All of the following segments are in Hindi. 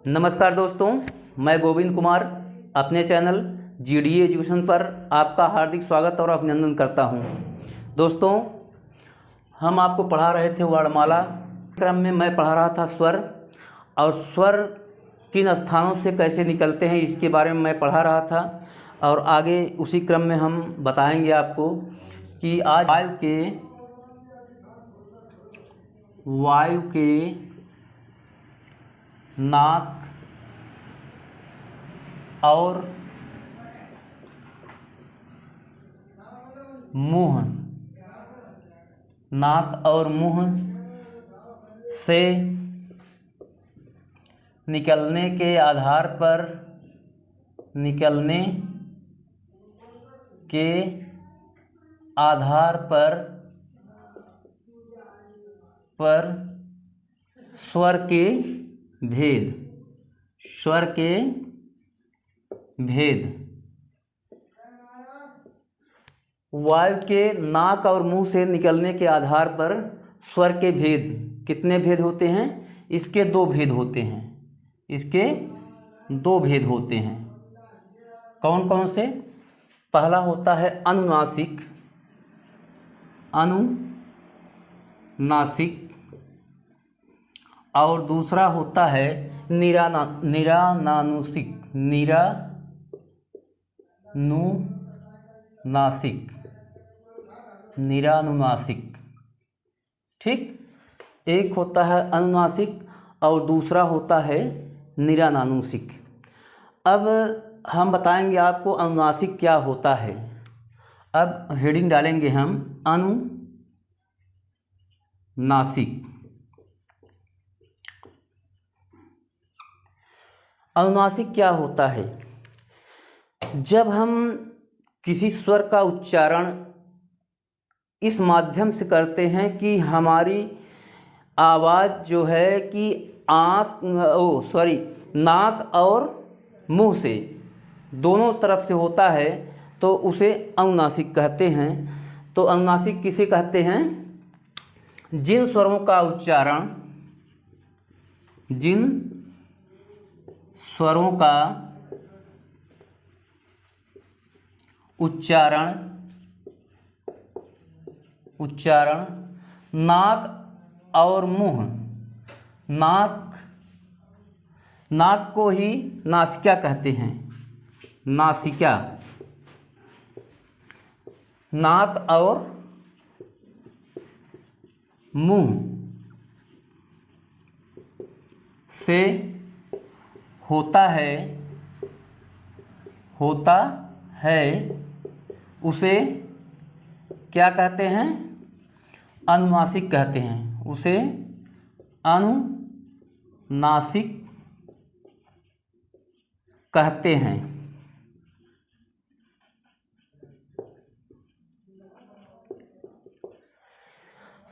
नमस्कार दोस्तों, मैं गोविंद कुमार अपने चैनल जीडीए एजुकेशन पर आपका हार्दिक स्वागत और अभिनंदन करता हूं। दोस्तों, हम आपको पढ़ा रहे थे वर्णमाला। क्रम में मैं पढ़ा रहा था स्वर, और स्वर किन स्थानों से कैसे निकलते हैं इसके बारे में मैं पढ़ा रहा था। और आगे उसी क्रम में हम बताएंगे आपको कि आज वायु के नाक और मुंह, नाक और मुंह से निकलने के आधार पर स्वर के भेद। वायु के नाक और मुंह से निकलने के आधार पर स्वर के भेद कितने भेद होते हैं? इसके दो भेद होते हैं। कौन कौन से? पहला होता है अनुनासिक और दूसरा होता है निरानुनासिक। ठीक, एक होता है अनुनासिक और दूसरा होता है निरानुनासिक। अब हम बताएंगे आपको अनुनासिक क्या होता है। अब हेडिंग डालेंगे हम अनुनासिक। अनुनासिक क्या होता है? जब हम किसी स्वर का उच्चारण इस माध्यम से करते हैं कि हमारी आवाज़ जो है कि नाक और मुंह से दोनों तरफ से होता है, तो उसे अनुनासिक कहते हैं। तो अनुनासिक किसे कहते हैं? जिन स्वरों का उच्चारण नाक और मुंह, नाक को ही नासिका कहते हैं। नाक और मुंह से होता है उसे क्या कहते हैं? अनुनासिक कहते हैं। उसे अनुनासिक कहते हैं।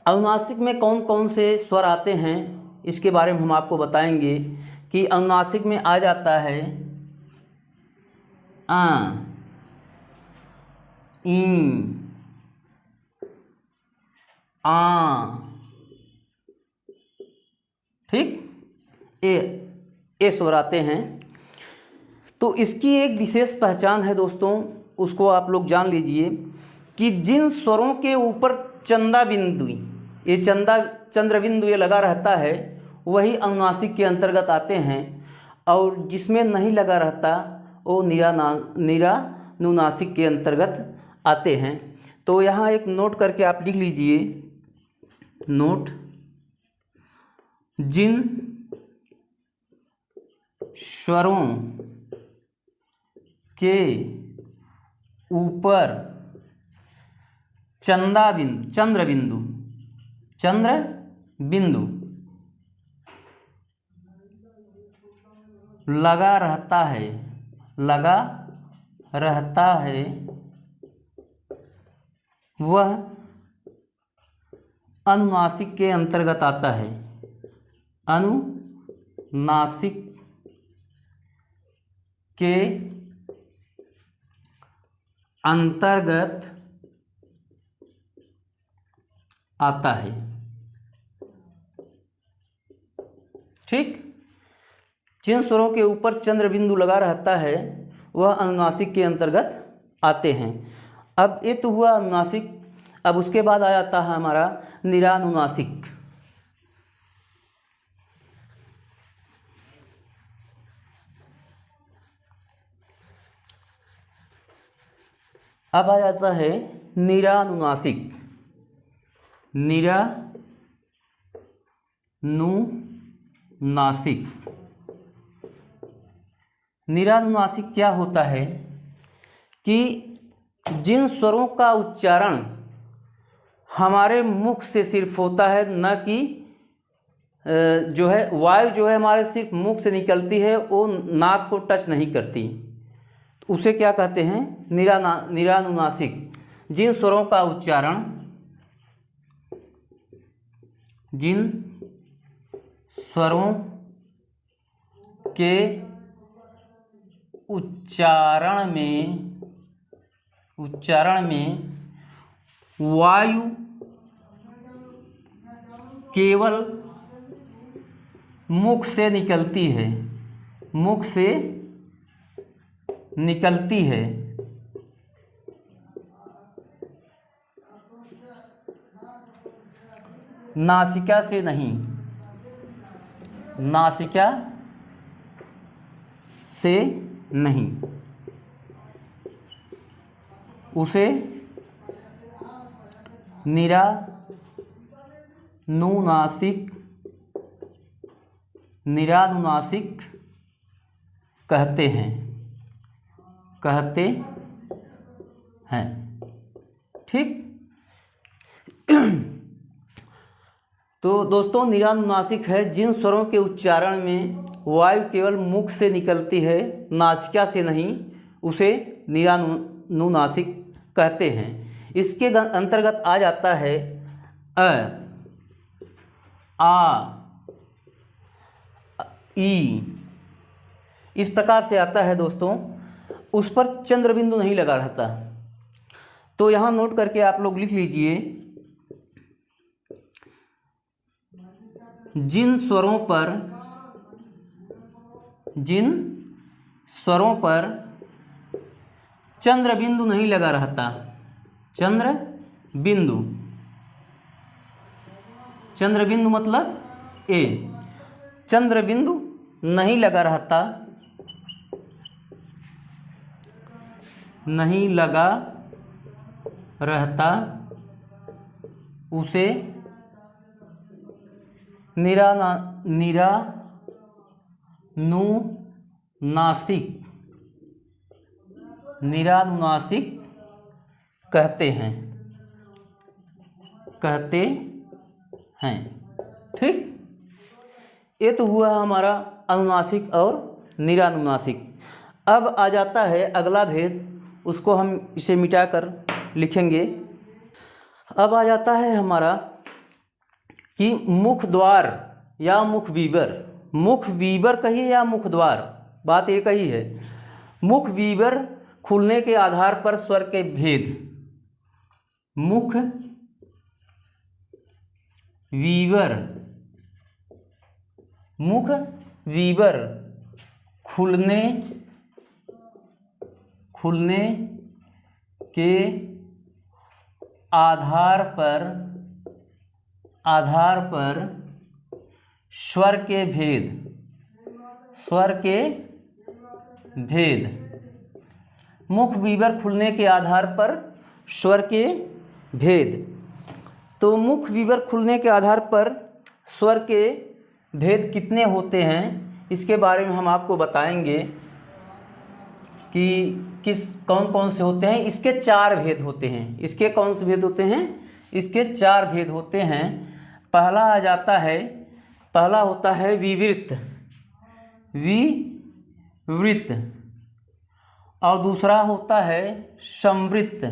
अनुनासिक में कौन कौन से स्वर आते हैं इसके बारे में हम आपको बताएंगे कि अनुनासिक में आ जाता है ई, आ। ठीक, ए स्वर आते हैं। तो इसकी एक विशेष पहचान है दोस्तों, उसको आप लोग जान लीजिए कि जिन स्वरों के ऊपर चंद्र बिंदु ये लगा रहता है वही अनुनासिक के अंतर्गत आते हैं, और जिसमें नहीं लगा रहता वो निरानुनासिक के अंतर्गत आते हैं। तो यहाँ एक नोट करके आप लिख लीजिए, नोट, जिन स्वरों के ऊपर चंद्र बिंदु लगा रहता है वह अनुनासिक के अंतर्गत आता है। अनुनासिक के अंतर्गत आता है। ठीक, जिन स्वरों के ऊपर चंद्र बिंदु लगा रहता है वह अनुनासिक के अंतर्गत आते हैं। अब ये तो हुआ अनुनासिक। अब उसके बाद आ जाता है हमारा निरानुनासिक। अब आ जाता है निरानुनासिक। निरानुनासिक। निरानुनासिक क्या होता है कि जिन स्वरों का उच्चारण हमारे मुख से सिर्फ होता है, न कि जो है वायु जो है हमारे सिर्फ मुख से निकलती है, वो नाक को टच नहीं करती, उसे क्या कहते हैं? निरानुनासिक। जिन स्वरों का उच्चारण जिन स्वरों के उच्चारण में वायु केवल मुख से निकलती है, मुख से निकलती है, नासिका से नहीं, नासिका से नहीं, उसे निरानुनासिक कहते हैं। ठीक। तो दोस्तों निरानुनासिक है जिन स्वरों के उच्चारण में वायु केवल मुख से निकलती है, नासिका से नहीं, उसे निरानुनासिक कहते हैं। इसके अंतर्गत आ जाता है अ, आ, ई, इस प्रकार से आता है दोस्तों। उस पर चंद्र बिंदु नहीं लगा रहता। तो यहाँ नोट करके आप लोग लिख लीजिए, जिन स्वरों पर चंद्र बिंदु नहीं लगा रहता, चंद्र बिंदु मतलब ए, चंद्र बिंदु नहीं लगा रहता, उसे निरानुनासिक कहते हैं। ठीक। ये तो हुआ हमारा अनुनासिक और निरानुनासिक। अब आ जाता है अगला भेद, उसको हम इसे मिटाकर लिखेंगे। अब आ जाता है हमारा कि मुख द्वार या मुख वीवर कहिए या मुख द्वार, बात एक ही है। मुख वीवर खुलने के आधार पर स्वर के भेद, मुख वीवर खुलने के आधार पर स्वर के भेद, मुख वीवर खुलने के आधार पर स्वर के भेद। तो मुख वीवर खुलने के आधार पर स्वर के भेद कितने होते हैं, इसके बारे में हम आपको बताएंगे कि कौन कौन से होते हैं। इसके 4 भेद होते हैं। इसके कौन से भेद होते हैं? इसके 4 भेद होते हैं। पहला होता है विवृत, और दूसरा होता है संवृत्त,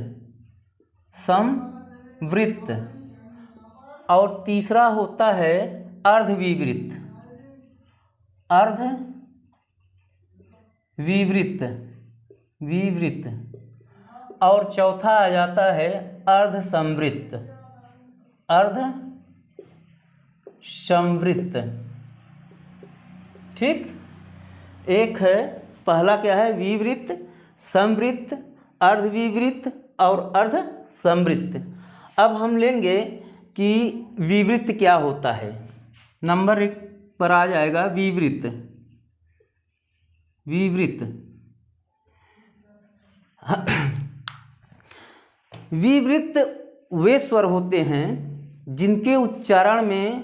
और तीसरा होता है अर्धविवृत, और चौथा आ जाता है अर्धसंवृत्त। ठीक। एक है, पहला क्या है, विवृत, समवृत्त, अर्धविवृत्त और अर्ध समवृत्त। अब हम लेंगे कि विवृत्त क्या होता है। नंबर 1 पर आ जाएगा विवृत्त। विवृत्त विवृत्त वे स्वर होते हैं जिनके उच्चारण में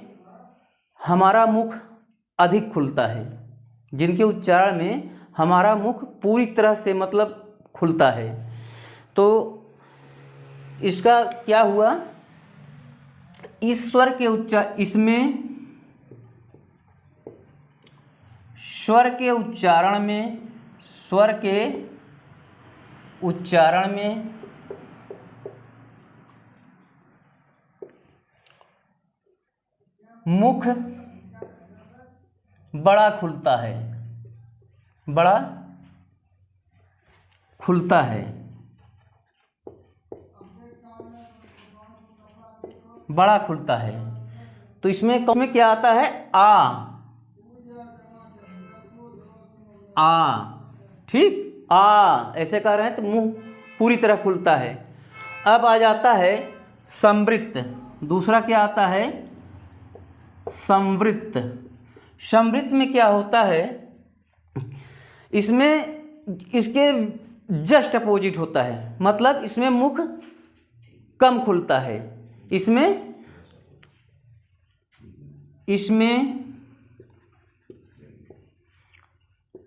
हमारा मुख अधिक खुलता है, जिनके उच्चारण में हमारा मुख पूरी तरह से मतलब खुलता है। तो इसका क्या हुआ, इस स्वर के इसमें स्वर के उच्चारण में मुख बड़ा खुलता है, बड़ा खुलता है, बड़ा खुलता है। तो इसमें क्या आता है, आ, ठीक, आ ऐसे कह रहे हैं तो मुंह पूरी तरह खुलता है। अब आ जाता है समवृत्त। दूसरा क्या आता है, समवृत्त। समवृत्त में क्या होता है, इसमें इसके जस्ट अपोजिट होता है, मतलब इसमें मुख कम खुलता है। इसमें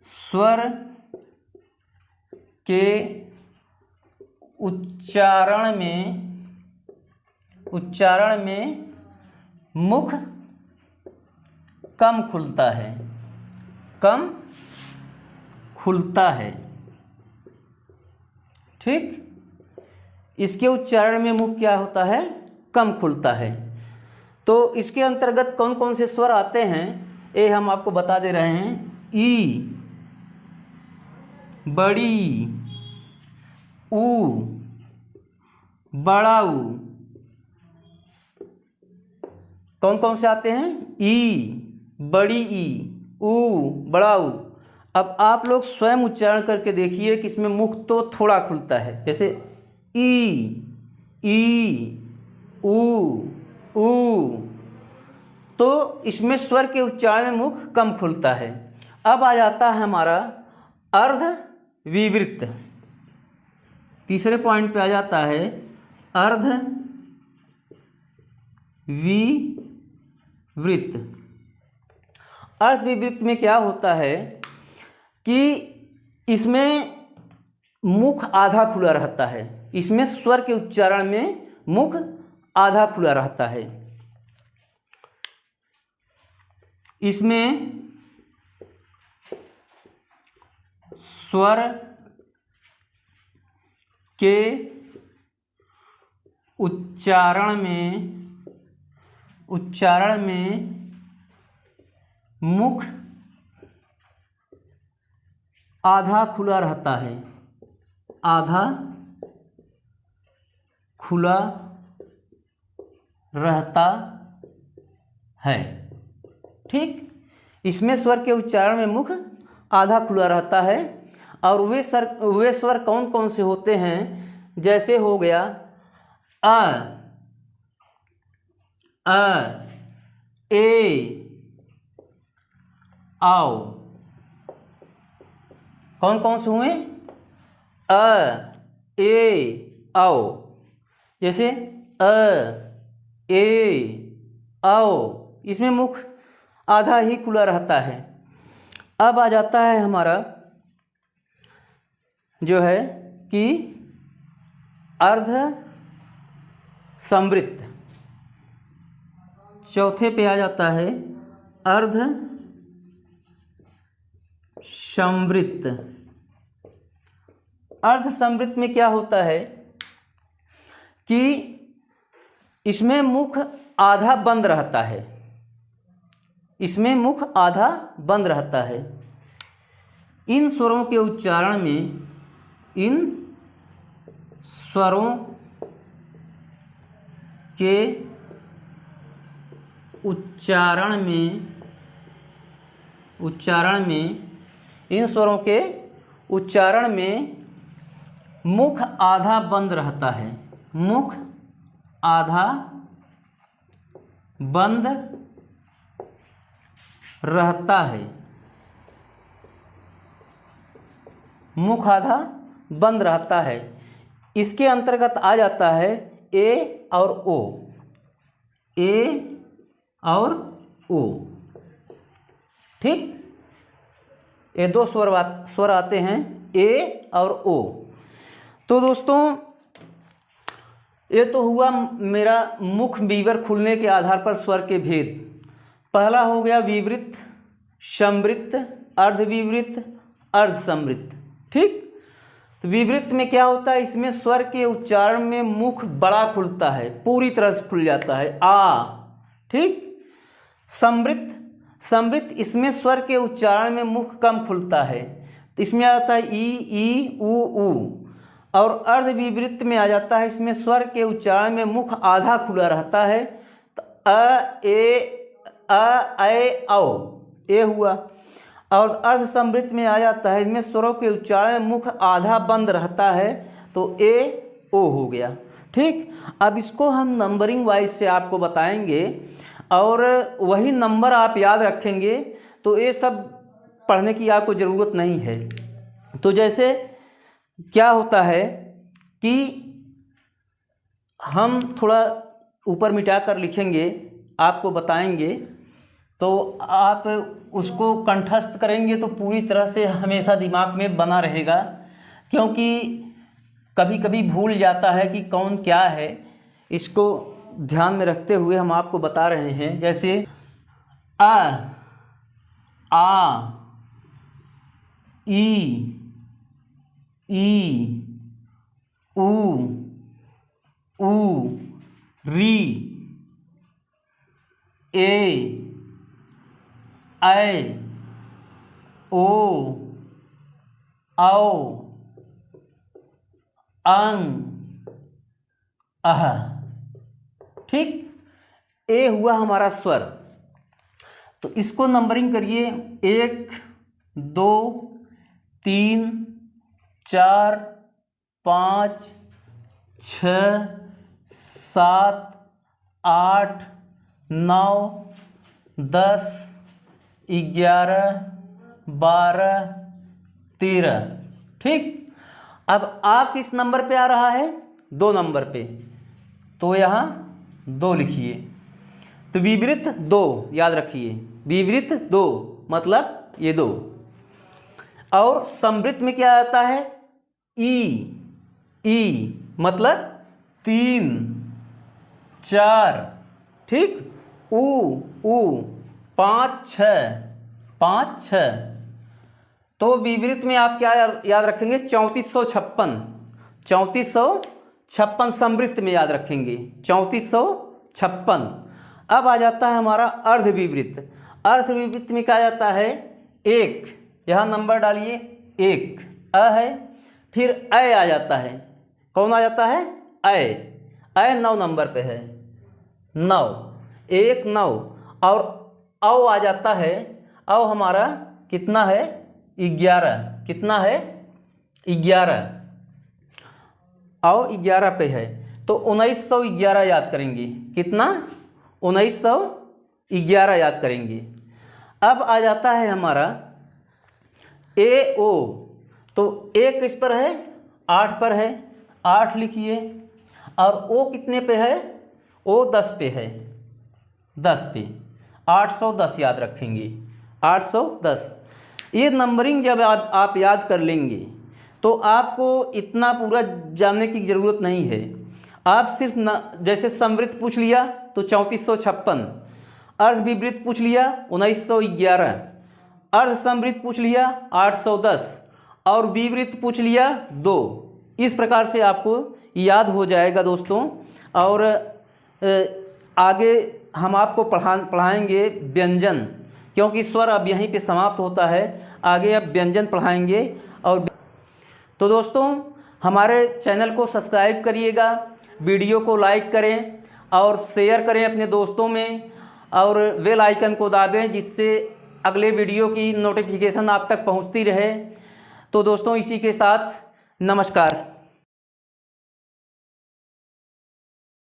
स्वर के उच्चारण में मुख कम खुलता है, कम खुलता है, ठीक। इसके उच्चारण में मुख क्या होता है, कम खुलता है। तो इसके अंतर्गत कौन कौन से स्वर आते हैं ये हम आपको बता दे रहे हैं। ई, बड़ी, ऊ, बड़ा ऊ, कौन कौन से आते हैं, ई, बड़ी ई, ऊ, बड़ा ऊ। अब आप लोग स्वयं उच्चारण करके देखिए कि इसमें मुख तो थोड़ा खुलता है, जैसे ई, ऊ, तो इसमें स्वर के उच्चारण में मुख कम खुलता है। अब आ जाता है हमारा अर्ध विवृत्त। तीसरे पॉइंट पे आ जाता है अर्ध विवृत्त। अर्ध विवृत्त में क्या होता है कि इसमें मुख आधा खुला रहता है, इसमें स्वर के उच्चारण में मुख आधा खुला रहता है। इसमें स्वर के उच्चारण में मुख आधा खुला रहता है, आधा खुला रहता है, ठीक। इसमें स्वर के उच्चारण में मुख आधा खुला रहता है। और वे स्वर कौन कौन से होते हैं, जैसे हो गया ए, आओ। कौन कौन से हुए, ए, आओ। जैसे ए, आओ, इसमें मुख आधा ही खुला रहता है। अब आ जाता है हमारा जो है कि अर्ध समवृत्त। चौथे पे आ जाता है अर्ध समवृत्त। अर्ध समवृत्त में क्या होता है कि इसमें मुख आधा बंद रहता है, इसमें मुख आधा बंद रहता है। इन स्वरों के उच्चारण में, इन स्वरों के उच्चारण में इन स्वरों के उच्चारण में मुख आधा बंद रहता है, मुख आधा बंद रहता है, मुख आधा बंद रहता है। इसके अंतर्गत आ जाता है ए और ओ, ए और ओ। ठीक, ये दो स्वर आते हैं, ए और ओ। तो दोस्तों ये तो हुआ मेरा मुख विवर खुलने के आधार पर स्वर के भेद। पहला हो गया विवृत, संवृत, अर्धविवृत, अर्धसंवृत। ठीक, तो विवृत में क्या होता है, इसमें स्वर के उच्चारण में मुख बड़ा खुलता है, पूरी तरह से खुल जाता है, आ। ठीक, संवृत, संवृत इसमें स्वर के उच्चारण में मुख कम खुलता है, इसमें आता है ई, ऊ। और अर्धविवृत में आ जाता है, इसमें स्वर के उच्चारण में मुख आधा खुला रहता है, तो अ, ए, औ, ए हुआ। और अर्धसंवृत में आ जाता है, इसमें स्वरों के उच्चारण में मुख आधा बंद रहता है, तो ए, ओ हो गया। ठीक, अब इसको हम नंबरिंग वाइज से आपको बताएंगे और वही नंबर आप याद रखेंगे, तो ये सब पढ़ने की आपको ज़रूरत नहीं है। तो जैसे क्या होता है कि हम थोड़ा ऊपर मिटा कर लिखेंगे, आपको बताएंगे, तो आप उसको कंठस्थ करेंगे तो पूरी तरह से हमेशा दिमाग में बना रहेगा, क्योंकि कभी कभी भूल जाता है कि कौन क्या है। इसको ध्यान में रखते हुए हम आपको बता रहे हैं। जैसे आ, ई, ऊ, री, ए, ऐ, ओ, औ, अं, अह। ठीक, ए हुआ हमारा स्वर। तो इसको नंबरिंग करिए, 1, 2, 3, 4, 5, 6, 7, 8, 9, 10, 11, 12, 13। ठीक, अब आप किस नंबर पे आ रहा है, 2 नंबर पे, तो यहाँ 2 लिखिए। तो विवृत 2 याद रखिए, विवृत 2 मतलब ये 2। और संवृत में क्या आता है, ई मतलब 3, 4। ठीक, ऊ 5, 6। तो विवृत में आप क्या याद रखेंगे, 3456। 3456 संवृत में याद रखेंगे, 3456। अब आ जाता है हमारा अर्धविवृत। अर्धविवृत में क्या जाता है, 1, यहाँ नंबर डालिए, 1 अ है, फिर ऐ आ जाता है। कौन आ जाता है, ऐ 9 नंबर पे है, 9, 1, 9। और औ आ जाता है, औ हमारा कितना है, 11। कितना है, 11। औ 11 पे है, तो 1911 याद करेंगे। कितना, 1911 याद करेंगे। अब आ जाता है हमारा ए, ओ। तो 1 किस पर है, 8 पर है, 8 लिखिए। और ओ कितने पे है, ओ 10 पे है, 10 पे, 810 याद रखेंगे, 810। ये नंबरिंग जब आप याद कर लेंगे तो आपको इतना पूरा जानने की ज़रूरत नहीं है। आप सिर्फ जैसे संवृत पूछ लिया तो 3456, अर्धविवृत पूछ लिया 1911, अर्धसंवृत पूछ लिया 810 और विवृत पूछ लिया 2। इस प्रकार से आपको याद हो जाएगा दोस्तों। और आगे हम आपको पढ़ाएंगे व्यंजन, क्योंकि स्वर अब यहीं पे समाप्त होता है। आगे अब व्यंजन पढ़ाएंगे। और तो दोस्तों हमारे चैनल को सब्सक्राइब करिएगा, वीडियो को लाइक करें और शेयर करें अपने दोस्तों में, और बेल आइकन को दाबें, जिससे अगले वीडियो की नोटिफिकेशन आप तक पहुंचती रहे। तो दोस्तों इसी के साथ नमस्कार।